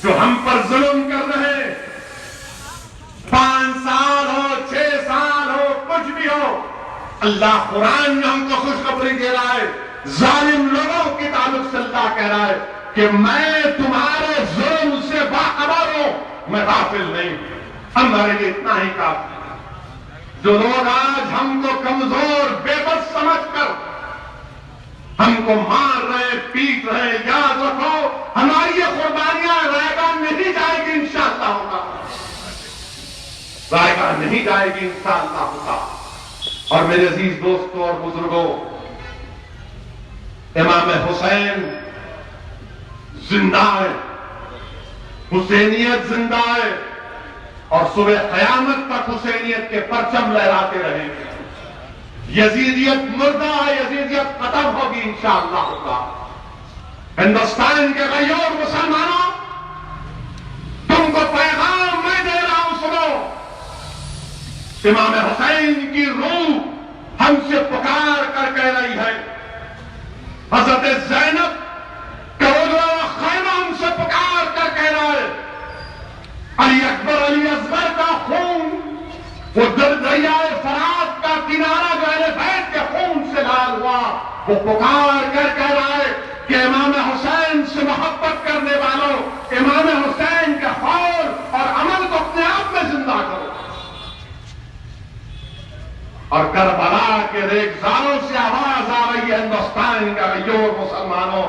جو ہم پر ظلم کر رہے ہیں، 5 سال ہو 6 سال ہو کچھ بھی ہو، اللہ قرآن میں ہم کو خوشخبری دے رہا ہے، ظالم لوگوں کے تعلق سے اللہ کہہ رہا ہے کہ میں تمہارے ظلم سے باخبر ہوں، میں غافل نہیں۔ ہمارے لیے اتنا ہی کافی ہے۔ جو لوگ آج ہم کو کمزور بے بس سمجھ کر ہم کو مار رہے پیٹ رہے، یاد رکھو ہماری یہ قربانیاں رائے گاہ نہیں جائے گی انشاءاللہ ہوگا، رائے گاہ نہیں جائے گی انشاءاللہ ہوگا۔ اور میرے عزیز دوستوں اور بزرگوں، امام حسین زندہ ہے، حسینیت زندہ ہے، اور صبح قیامت تک حسینیت کے پرچم لہراتے رہیں گے۔ یزیدیت مردہ ہے، یزیدیت ختم ہوگی انشاءاللہ ہوگا۔ ہندوستان کے غیور مسلمانوں، تم کو پیغام میں دے رہا ہوں، سنو۔ امام حسین کی روح ہم سے پکار کر کہہ رہی ہے، حضرت زینب کا اجڑا خیمہ ہم سے پکار کر کہہ رہا ہے، علی اکبر علی اصغر کا خون، وہ دریائے فرات کا کنارہ جو اہل بیت کے خون سے لال ہوا، وہ پکار کر کہہ رہا ہے کہ امام حسین سے محبت کرنے والوں، امام حسین کے قول اور عمل کو اپنے آپ میں زندہ کرو۔ اور کربلا کے ریگزاروں سے آواز آ رہی ہے ہندوستان کا غیور مسلمانوں،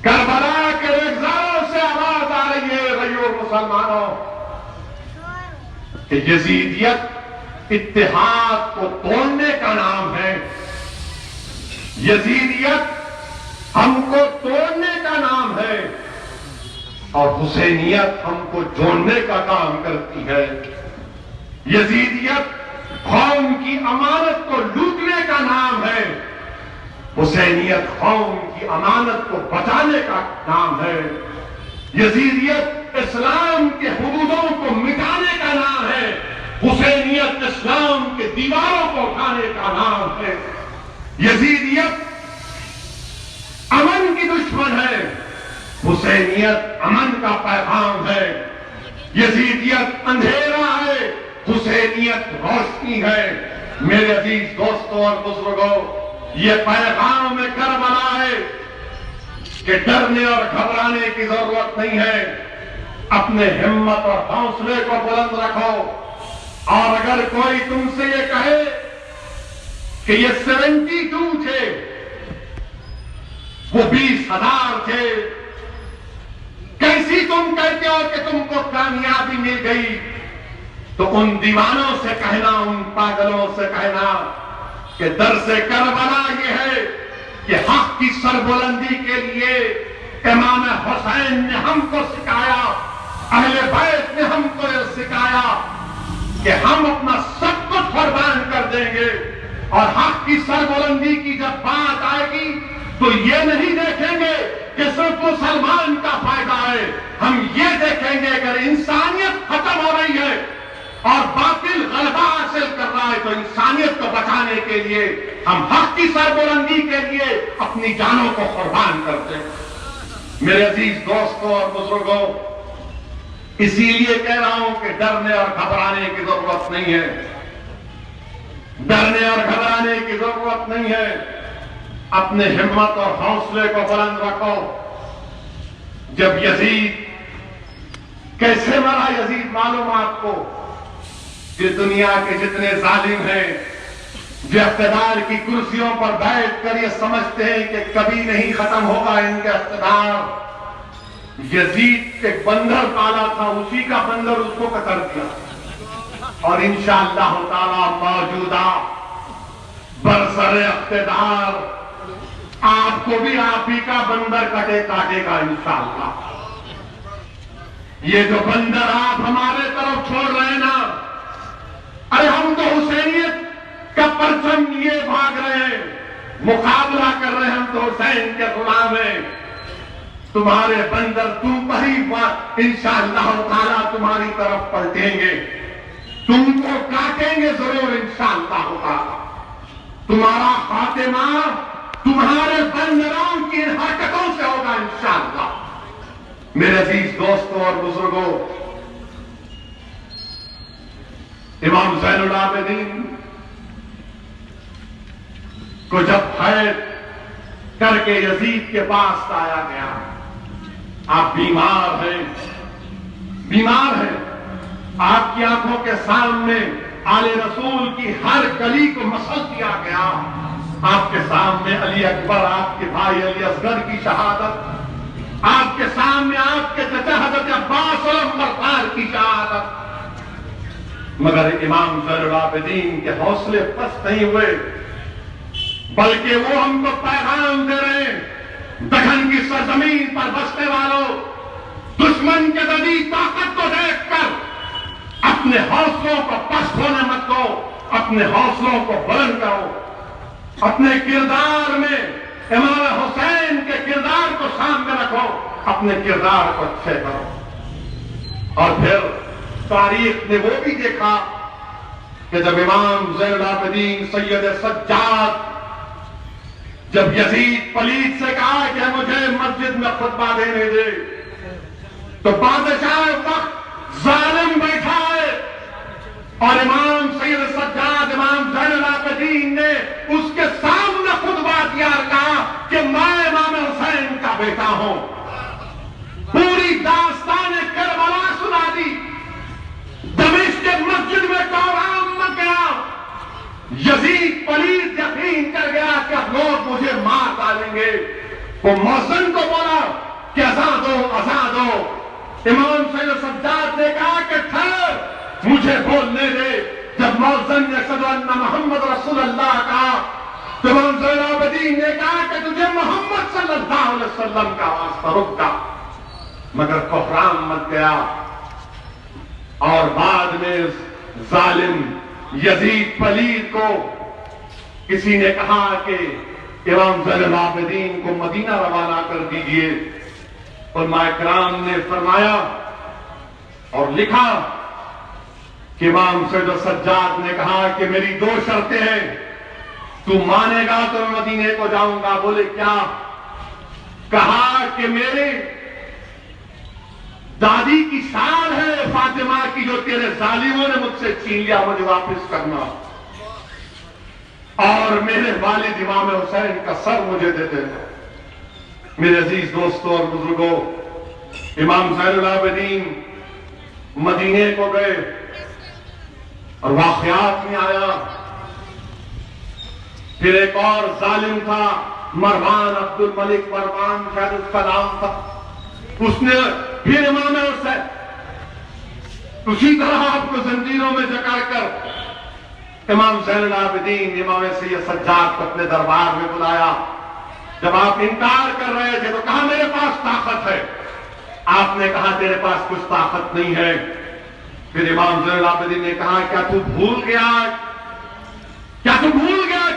کربلا کے ریگزاروں سے آواز آ رہی ہے غیور مسلمانوں، کہ یزیدیت اتحاد کو توڑنے کا نام ہے، یزیدیت ہم کو توڑنے کا نام ہے، اور حسینیت ہم کو جوڑنے کا کام کرتی ہے۔ یزیدیت قوم کی امانت کو لوٹنے کا نام ہے، حسینیت قوم کی امانت کو بچانے کا نام ہے۔ یزیدیت اسلام کے حدودوں کو مٹانے کا نام ہے، حسینیت اسلام کے دیواروں کو اٹھانے کا نام ہے۔ یزیدیت امن کی دشمن ہے، حسینیت امن کا پیغام ہے۔ یزیدیت اندھیرا ہے، حسینیت روشنی ہے۔ میرے عزیز دوستوں اور بزرگوں، یہ پیغام کربلا ہے کہ ڈرنے اور گھبرانے کی ضرورت نہیں ہے، اپنے ہمت اور حوصلے کو بلند رکھو۔ اور اگر کوئی تم سے یہ کہے کہ یہ 72 تھے، وہ 20,000 تھے، کیسی تم کہتے ہو کہ تم کو کامیابی مل گئی، تو ان دیوانوں سے کہنا، ان پاگلوں سے کہنا کہ درس کربلا یہ ہے کہ حق کی سربلندی کے لیے امام حسین نے ہم کو سکھایا، اہل بیت نے ہم کو یہ سکھایا کہ ہم اپنا سب کچھ قربان کر دیں گے، اور حق کی سربلندی کی جب بات آئے گی تو یہ نہیں دیکھیں گے کہ صرف مسلمان کا فائدہ ہے، ہم یہ دیکھیں گے اگر انسانیت ختم ہو رہی ہے اور باطل غلبہ حاصل کر رہا ہے تو انسانیت کو بچانے کے لیے ہم حق کی سربلندی کے لیے اپنی جانوں کو قربان کرتے ہیں۔ میرے عزیز دوستوں اور بزرگوں، اسی لیے کہہ رہا ہوں کہ ڈرنے اور گھبرانے کی ضرورت نہیں ہے، ڈرنے اور گھبرانے کی ضرورت نہیں ہے، اپنے ہمت اور حوصلے کو بلند رکھو۔ جب یزید کیسے مرا، یزید معلوم آپ کو، کہ دنیا کے جتنے ظالم ہیں جو اقتدار کی کرسیوں پر بیٹھ کر یہ سمجھتے ہیں کہ کبھی نہیں ختم ہوگا ان کا اقتدار، یزید ایک بندر پالا تھا، اسی کا بندر اس کو قتل کیا، اور انشاءاللہ تعالی موجودہ برسر اقتدار آپ کو بھی آپ ہی کا بندر کاٹے گا انشاءاللہ۔ یہ جو بندر آپ ہمارے طرف چھوڑ رہے ہیں نا، ارے ہم تو حسینیت کا پرچم لیے بھاگ رہے ہیں، مقابلہ کر رہے ہیں، ہم تو حسین کے غلام ہیں۔ تمہارے بندر تم پر ہی انشاءاللہ تعالیٰ تمہاری طرف پلٹیں گے، تم کو کاٹیں گے ضرور انشاءاللہ تعالیٰ۔ تمہارا خاتمہ تمہارے بندروں کی حرکتوں سے ہوگا انشاءاللہ۔ میرے عزیز دوستوں اور بزرگوں، امام زین العابدین کو جب قید کر کے یزید کے پاس لایا گیا، آپ بیمار ہیں، آپ کی آنکھوں کے سامنے آل رسول کی ہر گلی کو مسل دیا گیا، آپ کے سامنے علی اکبر، آپ کے بھائی علی اصغر کی شہادت، آپ کے سامنے آپ کے چچا حضرت عباس اور عمر کی شہادت، مگر امام زین العابدین کے حوصلے پست نہیں ہوئے، بلکہ وہ ہم کو پیغام دے رہے ہیں، دکن کی سرزمین پر بسنے والوں، دشمن کے ذدی طاقت کو دیکھ کر اپنے حوصلوں کو پست ہونے مت دو، اپنے حوصلوں کو بلند کرو، اپنے کردار میں امام حسین کے کردار کو سامنے رکھو، اپنے کردار کو اچھے کرو۔ اور پھر تاریخ نے وہ بھی دیکھا کہ جب امام زین العابدین سید سجاد جب یزید پلید سے کہا کہ مجھے مسجد میں خطبہ دینے دے، تو بادشاہ وقت ظالم بیٹھا ہے، اور امام سید سجاد امام زین العابدین نے اس کے سامنے خطبہ دیا اور کہا کہ میں امام حسین کا بیٹا ہوں، پوری داستان کربلا سنا دی، دمشق کے مسجد میں کوہرام مچ گیا، یزید پلید یقین کر گیا کہ اب لوگ مجھے مار ڈالیں گے، وہ مؤذن کو بولا کہ اذان دو اذان دو، امام سید سجاد نے کہا کہ ٹھہر مجھے بولنے دے، جب مؤذن نے اشہد ان محمد رسول اللہ کہا تو امام زین العابدین نے کہا کہ تجھے محمد صلی اللہ علیہ وسلم کا واسطہ رک جا، مگر کوہرام مچ گیا، اور بعد میں ظالم یزید پلید کو کسی نے کہا کہ امام زین العابدین کو مدینہ روانہ کر دیجئے، علماء کرام نے فرمایا اور لکھا کہ امام سید سجاد نے کہا کہ میری دو شرطیں ہیں، تو مانے گا تو میں مدینے کو جاؤں گا۔ بولے کیا؟ کہا کہ میرے دادی کی شان ہے فاطمہ کی جو تیرے ظالموں نے مجھ سے چھین لیا، مجھے واپس کرنا، اور میرے والد امام حسین کا سر مجھے دے دینا۔ میرے عزیز دوستوں اور بزرگوں، امام زین العابدین مدینے کو گئے اور واقعات میں آیا، پھر ایک اور ظالم تھا مروان عبد الملک، مروان شاید اس کا نام تھا، اس نے پھر امام حسین اسی طرح آپ کو زنجیروں میں جکڑ کر امام زین العابدین امام سید سجاد کو اپنے دربار میں بلایا۔ جب آپ انکار کر رہے تھے تو کہا میرے پاس طاقت ہے، آپ نے کہا تیرے پاس کچھ طاقت نہیں ہے۔ پھر امام زین العابدین نے کہا کیا تو بھول گیا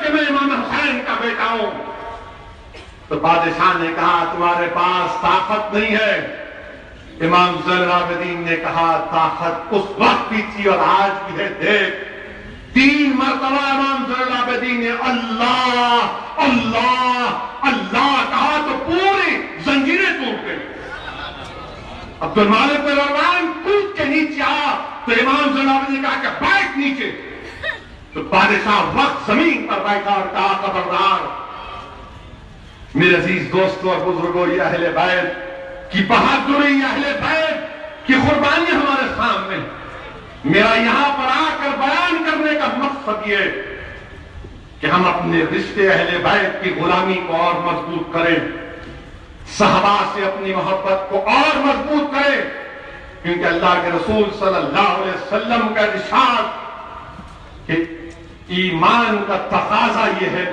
کہ میں امام حسین کا بیٹا ہوں؟ تو بادشاہ نے کہا تمہارے پاس طاقت نہیں ہے۔ امام زین العابدین نے کہا طاقت اس وقت بھی تھی اور آج بھی ہے، دیکھ۔ 3 مرتبہ امام زین العابدین نے اللہ اللہ اللہ کہا تو پوری زنجیریں ٹوٹ گئی۔ عبد المالک بن مروان کود کے نیچے آیا تو امام زین العابدین نے کہا کہ بیٹھ نیچے، تو بادشاہ وقت زمین پر بیٹھا اور کہا خبردار۔ میرے عزیز دوستوں اور بزرگوں، یہ اہل بیت کی بہادری، اہل بیت کی قربانی ہمارے سامنے۔ میرا یہاں پر آ کر بیان کرنے کا مقصد یہ کہ ہم اپنے رشتے اہل بیت کی غلامی کو اور مضبوط کریں، صحابہ سے اپنی محبت کو اور مضبوط کریں، کیونکہ اللہ کے رسول صلی اللہ علیہ وسلم کا ارشاد کہ ایمان کا تقاضا یہ ہے،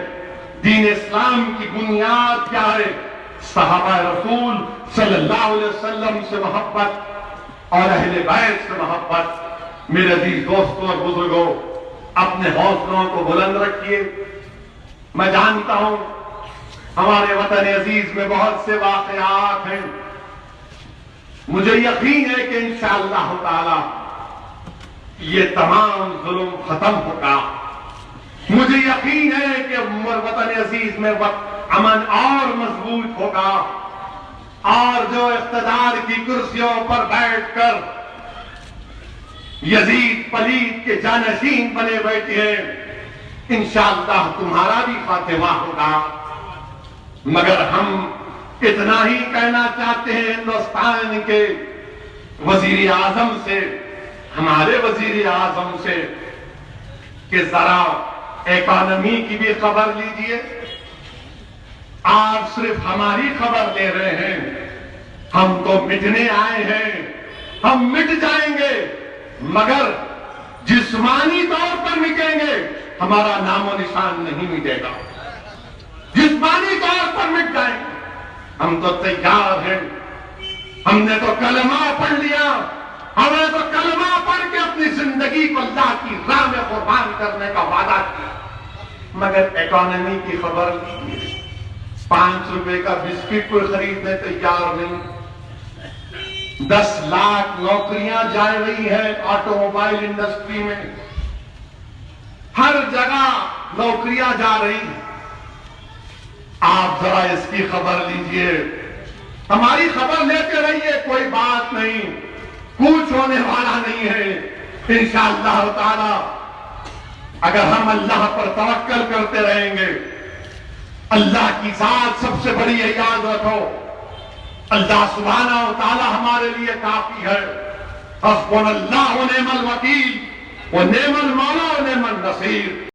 دین اسلام کی بنیاد کیا ہے؟ صحابہ رسول صلی اللہ علیہ وسلم سے محبت اور اہل بیت سے محبت۔ میرے عزیز دوستوں اور بزرگوں، اپنے حوصلوں کو بلند رکھیے۔ میں جانتا ہوں ہمارے وطن عزیز میں بہت سے واقعات ہیں، مجھے یقین ہے کہ انشاءاللہ تعالی یہ تمام ظلم ختم ہوگا۔ مجھے یقین ہے کہ وطن عزیز میں امن اور مضبوط ہوگا۔ اور جو اقتدار کی کرسیوں پر بیٹھ کر یزید پلید کے جانشین بنے بیٹھے ہیں، انشاءاللہ تمہارا بھی خاتمہ ہوگا۔ مگر ہم اتنا ہی کہنا چاہتے ہیں ہندوستان کے وزیر اعظم سے، ہمارے وزیر اعظم سے، کہ ذرا اکانومی کی بھی خبر لیجئے۔ آپ صرف ہماری خبر لے رہے ہیں، ہم تو مٹنے آئے ہیں، ہم مٹ جائیں گے، مگر جسمانی طور پر مٹیں گے، ہمارا نام و نشان نہیں مٹے گا۔ جسمانی طور پر مٹ جائیں گے، ہم تو تیار ہیں۔ ہم نے تو کلمہ پڑھ لیا، ہم نے تو کلمہ پڑھ کے اپنی زندگی کو اللہ کی راہ میں قربان کرنے کا وعدہ کیا، مگر اکانومی کی خبر نہیں۔ 5 روپے کا بسکٹ کوئی خریدنے تیار نہیں۔ 10 لاکھ نوکریاں جا رہی ہیں آٹو موبائل انڈسٹری میں، ہر جگہ نوکریاں جا رہی ہیں۔ آپ ذرا اس کی خبر لیجئے، ہماری خبر لیتے رہیے، کوئی بات نہیں، کچھ ہونے والا نہیں ہے۔ انشاءاللہ تعالی اگر ہم اللہ پر توکل کرتے رہیں گے، اللہ کی ذات سب سے بڑی ہے، یاد رکھو، اللہ سبحانہ و تعالی ہمارے لیے کافی ہے۔ حسبنا اللہ و نعم الوکیل و نعم المولا و نعم النصیر۔